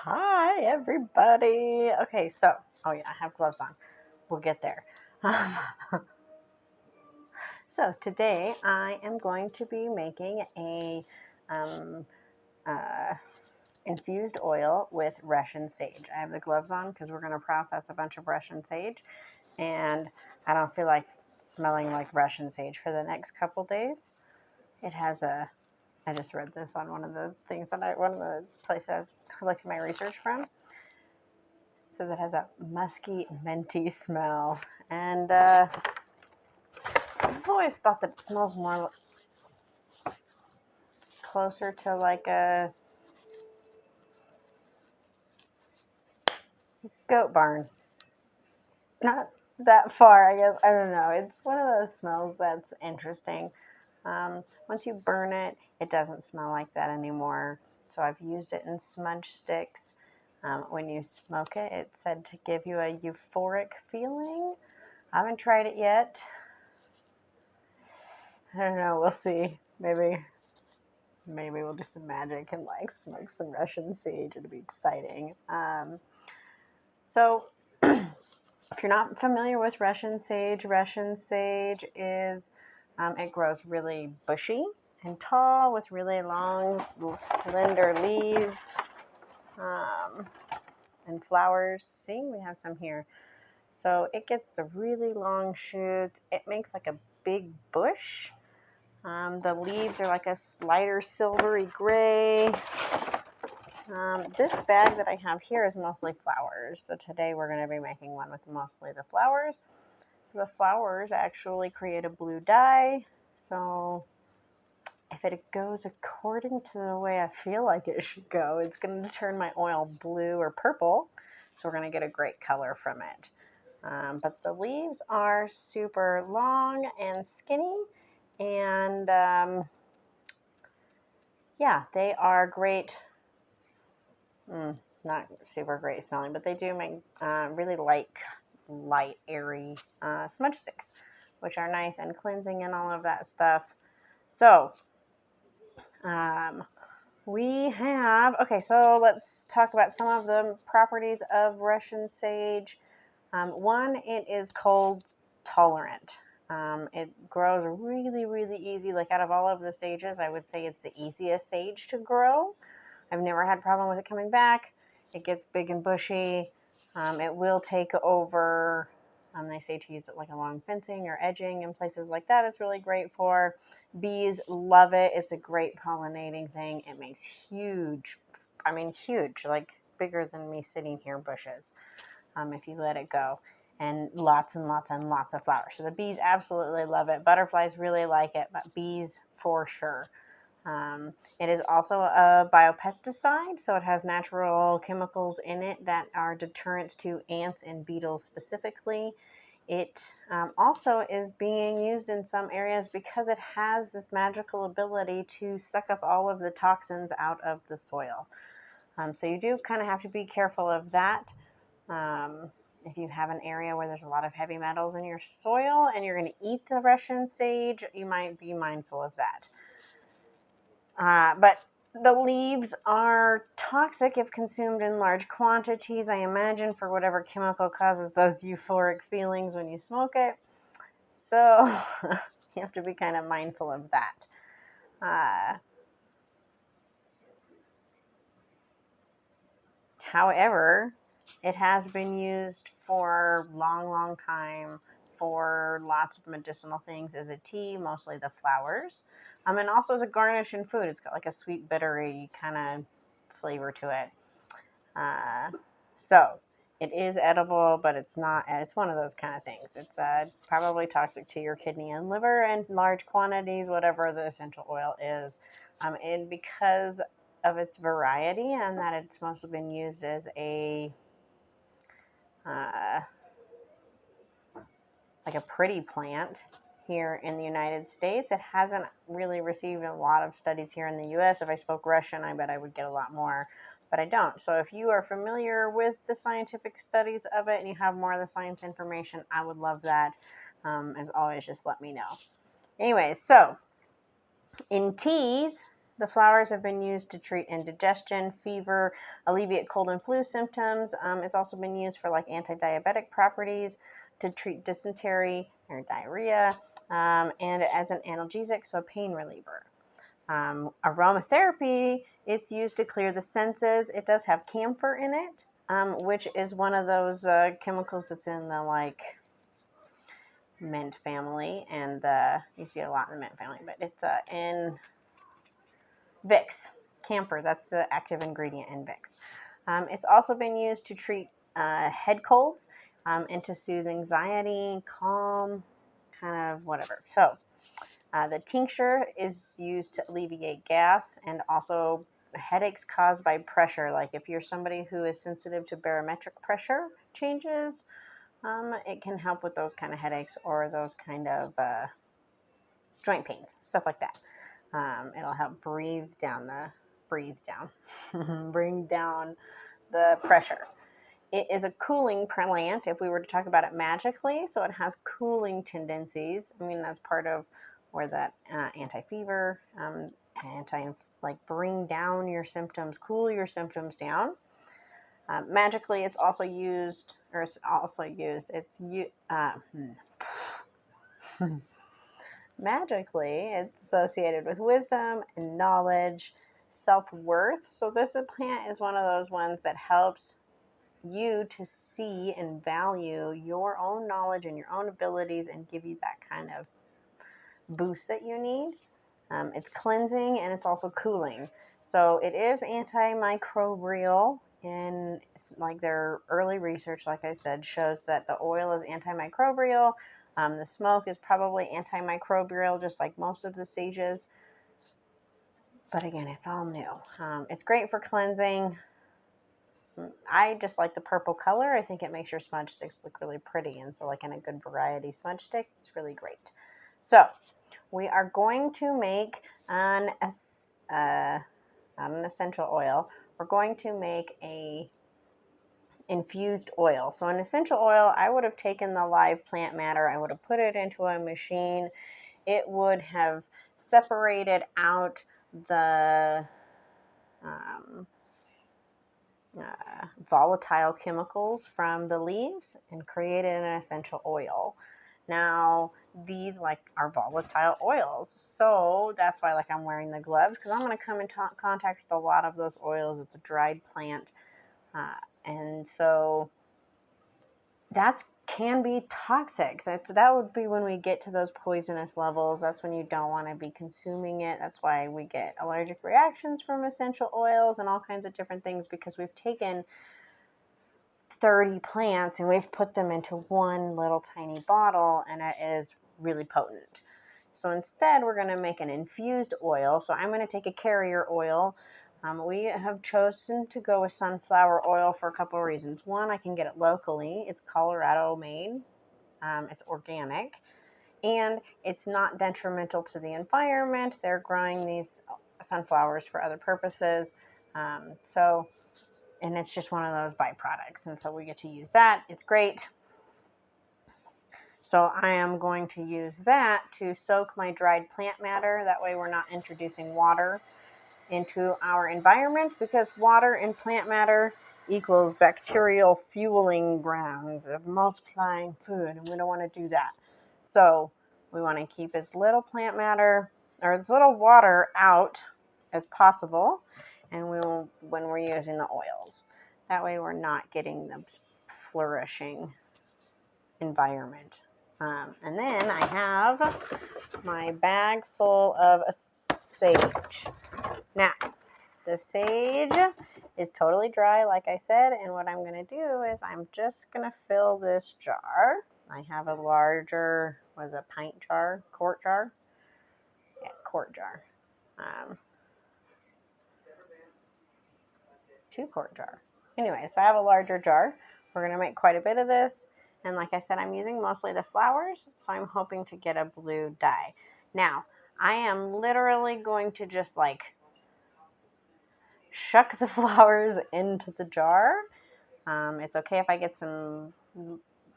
Hi, everybody. Okay, so, oh yeah, I have gloves on. We'll get there. So, today I am going to be making a um, uh, infused oil with Russian sage. I have the gloves on because we're going to process a bunch of Russian sage, and I don't feel like smelling like Russian sage for the next couple days. It has a I just read this on one of the places I was collecting my research from. It says it has a musky, minty smell. And I've always thought that it smells more closer to like a goat barn. Not that far, I guess. I don't know. It's one of those smells that's interesting. Once you burn it, it doesn't smell like that anymore. So I've used it in smudge sticks. When you smoke it, it's said to give you a euphoric feeling. I haven't tried it yet. I don't know. We'll see. Maybe we'll do some magic and like smoke some Russian sage. It'll be exciting. So if you're not familiar with Russian sage is it grows really bushy and tall with really long, slender leaves and flowers. See, we have some here. So it gets the really long shoots. It makes like a big bush. The leaves are like a lighter silvery gray. This bag that I have here is mostly flowers. So today we're going to be making one with mostly the flowers. So the flowers actually create a blue dye. So if it goes according to the way I feel like it should go, it's going to turn my oil blue or purple. So we're going to get a great color from it. But the leaves are super long and skinny. And yeah, they are great. Not super great smelling, but they do make really light, airy smudge sticks, which are nice and cleansing and all of that stuff. So we have, okay, so let's talk about some of the properties of Russian sage. One, it is cold tolerant. It grows really, really easy. Like out of all of the sages, I would say it's the easiest sage to grow. I've never had a problem with it coming back. It gets big and bushy. It will take over. They say to use it like along fencing or edging and places like that. It's really great for. Bees love it. It's a great pollinating thing. It makes huge, like bigger than me sitting here bushes if you let it go. And lots and lots and lots of flowers. So the bees absolutely love it. Butterflies really like it, but bees for sure. It is also a biopesticide, so it has natural chemicals in it that are deterrents to ants and beetles specifically. It also is being used in some areas because it has this magical ability to suck up all of the toxins out of the soil. So you do kind of have to be careful of that. If you have an area where there's a lot of heavy metals in your soil and you're going to eat the Russian sage, you might be mindful of that. But the leaves are toxic if consumed in large quantities, I imagine, for whatever chemical causes those euphoric feelings when you smoke it. So you have to be kind of mindful of that. However, it has been used for a long, long time for lots of medicinal things as a tea, mostly the flowers. And also as a garnish in food. It's got like a sweet, bittery kind of flavor to it. So it is edible, but it's not. It's one of those kind of things. It's probably toxic to your kidney and liver in large quantities, whatever the essential oil is. And because of its variety and that it's mostly been used as a like a pretty plant here in the United States. It hasn't really received a lot of studies here in the US. If I spoke Russian, I bet I would get a lot more, but I don't. So if you are familiar with the scientific studies of it and you have more of the science information, I would love that. As always, just let me know. Anyways, so in teas, The flowers have been used to treat indigestion, fever, alleviate cold and flu symptoms. It's also been used for like anti-diabetic properties, to treat dysentery or diarrhea, and as an analgesic, so a pain reliever. Aromatherapy, it's used to clear the senses. It does have camphor in it, which is one of those chemicals that's in the like mint family, and you see it a lot in the mint family, but it's in Vicks. Camphor, that's the active ingredient in Vicks. It's also been used to treat head colds, and to soothe anxiety, calm, kind of whatever. So the tincture is used to alleviate gas and also headaches caused by pressure. Like if you're somebody who is sensitive to barometric pressure changes, it can help with those kind of headaches or those kind of joint pains, stuff like that. It'll help bring down the pressure. It is a cooling plant if we were to talk about it magically. So it has cooling tendencies. I mean, that's part of where that anti-fever, like bring down your symptoms, cool your symptoms down. Magically, it's also used, magically, it's associated with wisdom and knowledge, self-worth. So this plant is one of those ones that helps you to see and value your own knowledge and your own abilities and give you that kind of boost that you need. It's cleansing and it's also cooling. So it is antimicrobial, and like their early research, like I said, shows that the oil is antimicrobial. The smoke is probably antimicrobial, just like most of the sages. But again, it's all new. It's great for cleansing. I just like the purple color. I think it makes your smudge sticks look really pretty. And so like in a good variety smudge stick, it's really great. So we are going to make not an essential oil. We're going to make a infused oil. So an essential oil, I would have taken the live plant matter. I would have put it into a machine. It would have separated out the volatile chemicals from the leaves and created an essential oil. Now, these like are volatile oils, so that's why like I'm wearing the gloves, because I'm going to come in contact with a lot of those oils. It's a dried plant, and so that can be toxic. That would be when we get to those poisonous levels. That's when you don't want to be consuming it. That's why we get allergic reactions from essential oils and all kinds of different things, because we've taken 30 plants and we've put them into one little tiny bottle, and it is really potent. So instead, we're going to make an infused oil. So I'm going to take a carrier oil. We have chosen to go with sunflower oil for a couple of reasons. One, I can get it locally. It's Colorado made. It's organic. And it's not detrimental to the environment. They're growing these sunflowers for other purposes. And it's just one of those byproducts. And so we get to use that. It's great. So I am going to use that to soak my dried plant matter. That way we're not introducing water into our environment, because water and plant matter equals bacterial fueling grounds of multiplying food, and we don't want to do that. So we want to keep as little plant matter or as little water out as possible, and when we're using the oils. That way we're not getting the flourishing environment. And then I have my bag full of sage. Now, the sage is totally dry, like I said, and what I'm going to do is I'm just going to fill this jar. I have a larger, pint jar? Quart jar? Yeah, quart jar. 2-quart jar. Anyway, so I have a larger jar. We're going to make quite a bit of this. And like I said, I'm using mostly the flowers, so I'm hoping to get a blue dye. Now, I am literally going to just like shuck the flowers into the jar. It's okay if I get some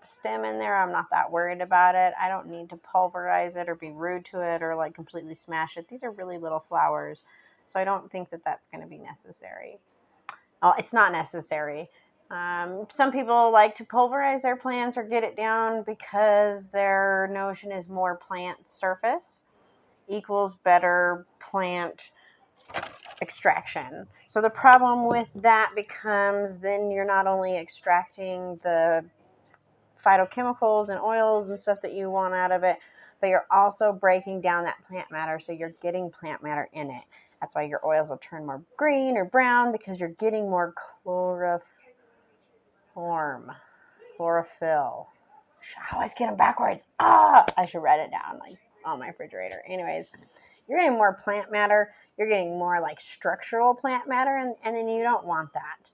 stem in there. I'm not that worried about it. I don't need to pulverize it or be rude to it or like completely smash it. These are really little flowers. So I don't think that that's going to be necessary. Oh, it's not necessary. Some people like to pulverize their plants or get it down because their notion is more plant surface equals better plant extraction. So the problem with that becomes then you're not only extracting the phytochemicals and oils and stuff that you want out of it, but you're also breaking down that plant matter, so you're getting plant matter in it. That's why your oils will turn more green or brown, because you're getting more chlorophyll. I always get them backwards. I should write it down like on my refrigerator. Anyways, you're getting more plant matter. You're getting more like structural plant matter, and then you don't want that.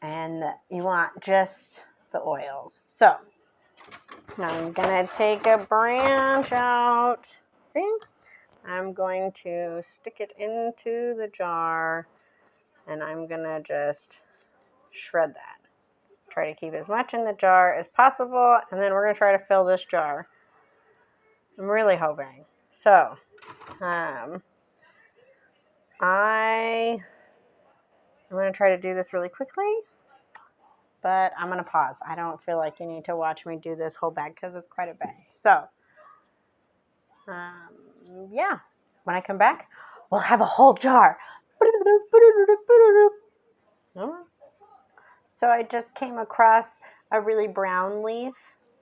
And you want just the oils. So I'm going to take a branch out. See? I'm going to stick it into the jar, and I'm going to just shred that. Try to keep as much in the jar as possible, and then we're going to try to fill this jar. I'm really hoping. So, I'm going to try to do this really quickly, but I'm going to pause. I don't feel like you need to watch me do this whole bag because it's quite a bag. So, yeah, when I come back, we'll have a whole jar. So I just came across a really brown leaf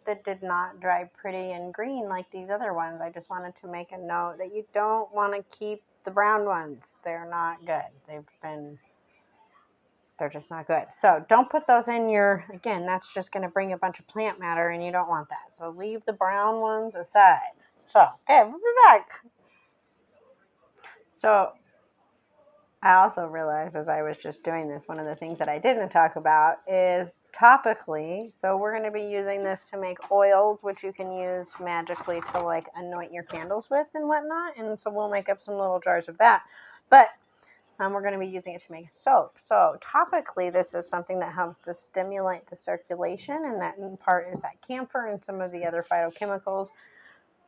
that did not dry pretty and green like these other ones. I just wanted to make a note that you don't want to keep the brown ones. They're not good. They're just not good. So don't put those in again, that's just going to bring a bunch of plant matter, and you don't want that. So leave the brown ones aside. So, okay, we'll be back. So I also realized as I was just doing this, one of the things that I didn't talk about is topically. So we're going to be using this to make oils, which you can use magically to like anoint your candles with and whatnot. And so we'll make up some little jars of that. But we're going to be using it to make soap. So topically, this is something that helps to stimulate the circulation, and that in part is that camphor and some of the other phytochemicals.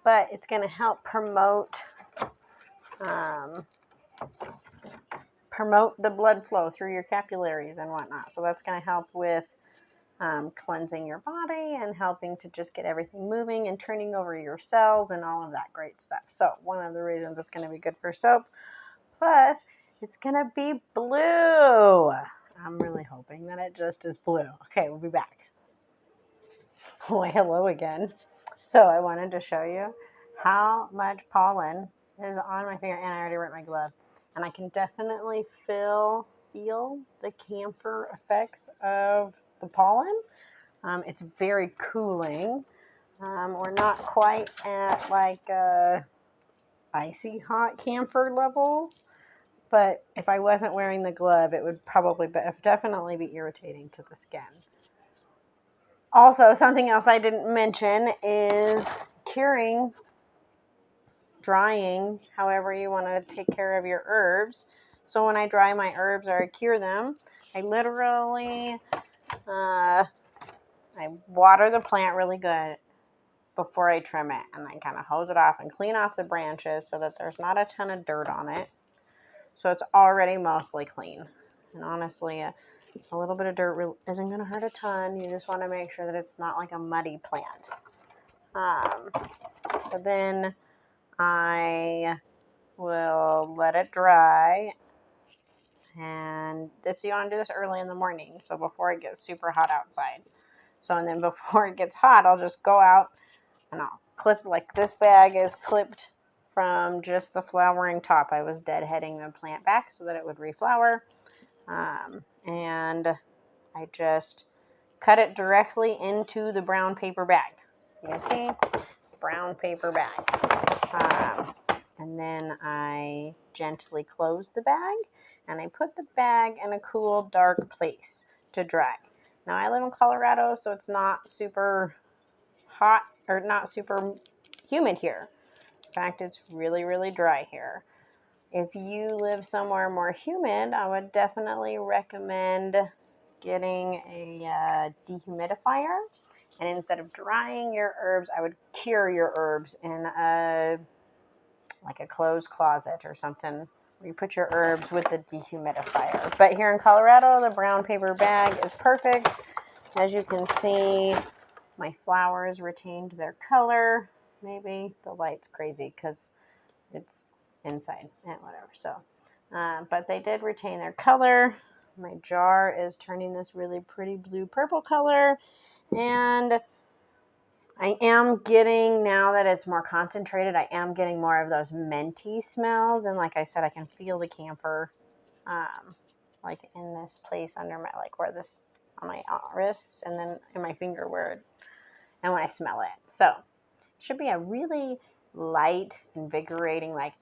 But it's going to help promote the blood flow through your capillaries and whatnot. So that's going to help with cleansing your body and helping to just get everything moving and turning over your cells and all of that great stuff. So one of the reasons it's going to be good for soap. Plus, it's going to be blue. I'm really hoping that it just is blue. Okay, we'll be back. Oh, hello again. So I wanted to show you how much pollen is on my finger, and I already ripped my glove. And I can definitely feel the camphor effects of the pollen. It's very cooling. We're not quite at like icy hot camphor levels, but if I wasn't wearing the glove, it would definitely be irritating to the skin. Also, something else I didn't mention is curing, drying, however you want to take care of your herbs. So when I dry my herbs or I cure them, I literally I water the plant really good before I trim it, and I kind of hose it off and clean off the branches so that there's not a ton of dirt on it. So it's already mostly clean. And honestly, a little bit of dirt isn't going to hurt a ton. You just want to make sure that it's not like a muddy plant. But then I will let it dry. And you want to do this early in the morning, so before it gets super hot outside. So, and then before it gets hot, I'll just go out and I'll clip, like this bag is clipped from just the flowering top. I was deadheading the plant back so that it would reflower. And I just cut it directly into the brown paper bag. You can see, brown paper bag. And then I gently close the bag, and I put the bag in a cool, dark place to dry. Now, I live in Colorado, so it's not super hot or not super humid here. In fact, it's really, really dry here. If you live somewhere more humid, I would definitely recommend getting a dehumidifier. And instead of drying your herbs, I would cure your herbs in a like a closed closet or something where you put your herbs with the dehumidifier. But here in Colorado, the brown paper bag is perfect. As you can see, my flowers retained their color. Maybe the light's crazy because it's inside and whatever. So, but they did retain their color. My jar is turning this really pretty blue-purple color. And I am getting, now that it's more concentrated, I am getting more of those minty smells. And like I said, I can feel the camphor, like in this place under my, like where this, on my wrists, and then in my finger and when I smell it. So it should be a really light, invigorating, like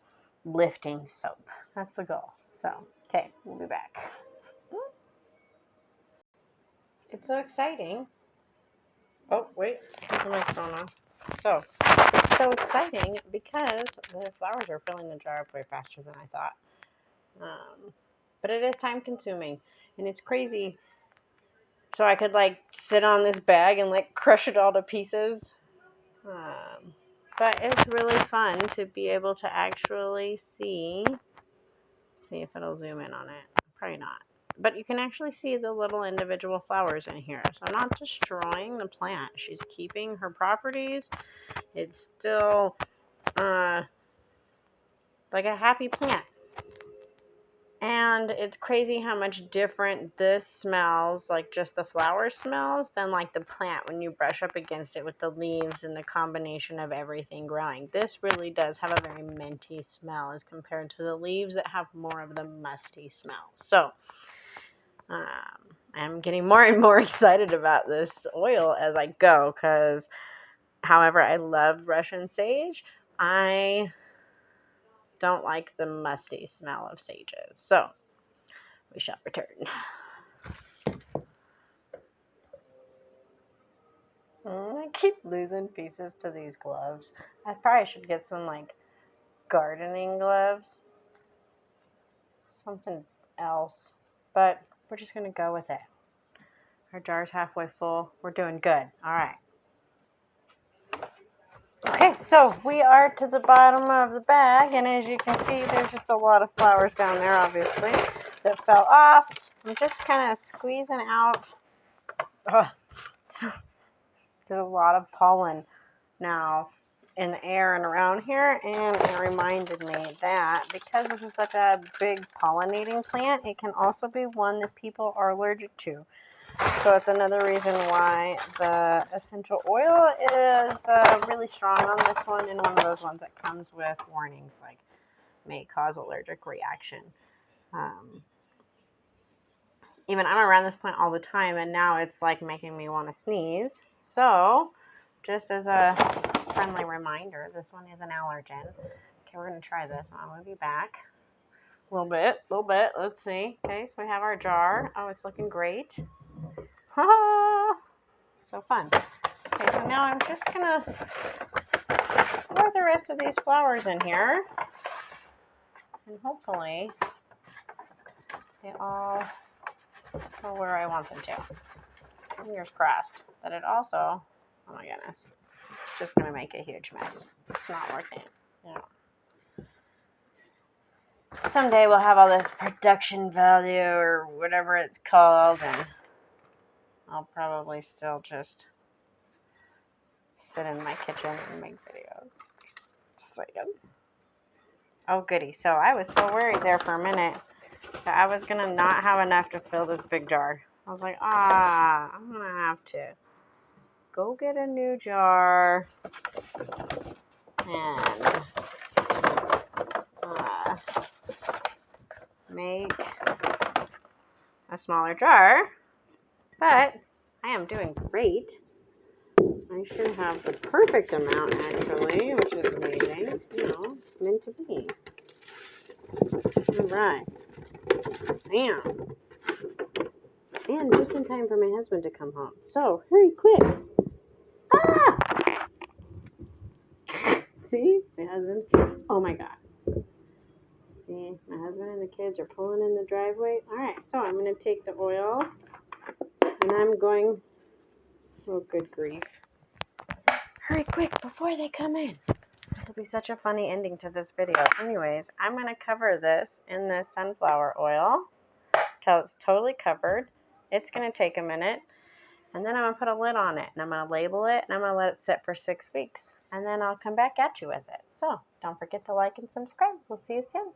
lifting soap. That's the goal. So, okay, we'll be back. It's so exciting. Oh, wait, turn the microphone on. So, it's so exciting because the flowers are filling the jar up way faster than I thought. But it is time consuming, and it's crazy. So I could like sit on this bag and like crush it all to pieces. But it's really fun to be able to actually see if it'll zoom in on it. Probably not. But you can actually see the little individual flowers in here. So I'm not destroying the plant. She's keeping her properties. It's still like a happy plant. And it's crazy how much different this smells, like just the flower smells, than like the plant when you brush up against it with the leaves and the combination of everything growing. This really does have a very minty smell as compared to the leaves that have more of the musty smell. So I'm getting more and more excited about this oil as I go, because however I love Russian sage, I don't like the musty smell of sages. So we shall return. I keep losing pieces to these gloves. I probably should get some like gardening gloves. Something else. But we're just going to go with it. Our jar's halfway full. We're doing good. All right. Okay, so we are to the bottom of the bag, and as you can see, there's just a lot of flowers down there, obviously, that fell off. I'm just kind of squeezing out. There's a lot of pollen now in the air and around here, and it reminded me that because this is such a big pollinating plant, it can also be one that people are allergic to. So it's another reason why the essential oil is really strong on this one, and one of those ones that comes with warnings like may cause allergic reaction. Even I'm around this plant all the time, and now it's like making me want to sneeze. So just as a friendly reminder, this one is an allergen. Okay, we're going to try this. I'm going to be back. A little bit. Let's see. Okay, so we have our jar. Oh, it's looking great. So fun. Okay, so now I'm just gonna pour the rest of these flowers in here, and hopefully they all go where I want them to. Fingers crossed. But it also, oh my goodness, it's just gonna make a huge mess. It's not working. Someday we'll have all this production value or whatever it's called, and I'll probably still just sit in my kitchen and make videos. Just a second. Oh, goody. So I was so worried there for a minute that I was going to not have enough to fill this big jar. I was like, I'm going to have to go get a new jar and make a smaller jar. But I am doing great. I should have the perfect amount, actually, which is amazing. It's meant to be. All right. Bam. And just in time for my husband to come home. So, hurry quick. See? My husband. Oh, my God. See? My husband and the kids are pulling in the driveway. All right. So, I'm going to take the oil. And I'm going... Oh, good grief. Hurry quick before they come in. This will be such a funny ending to this video. Anyways, I'm going to cover this in this sunflower oil till it's totally covered. It's going to take a minute. And then I'm going to put a lid on it. And I'm going to label it. And I'm going to let it sit for 6 weeks. And then I'll come back at you with it. So don't forget to like and subscribe. We'll see you soon.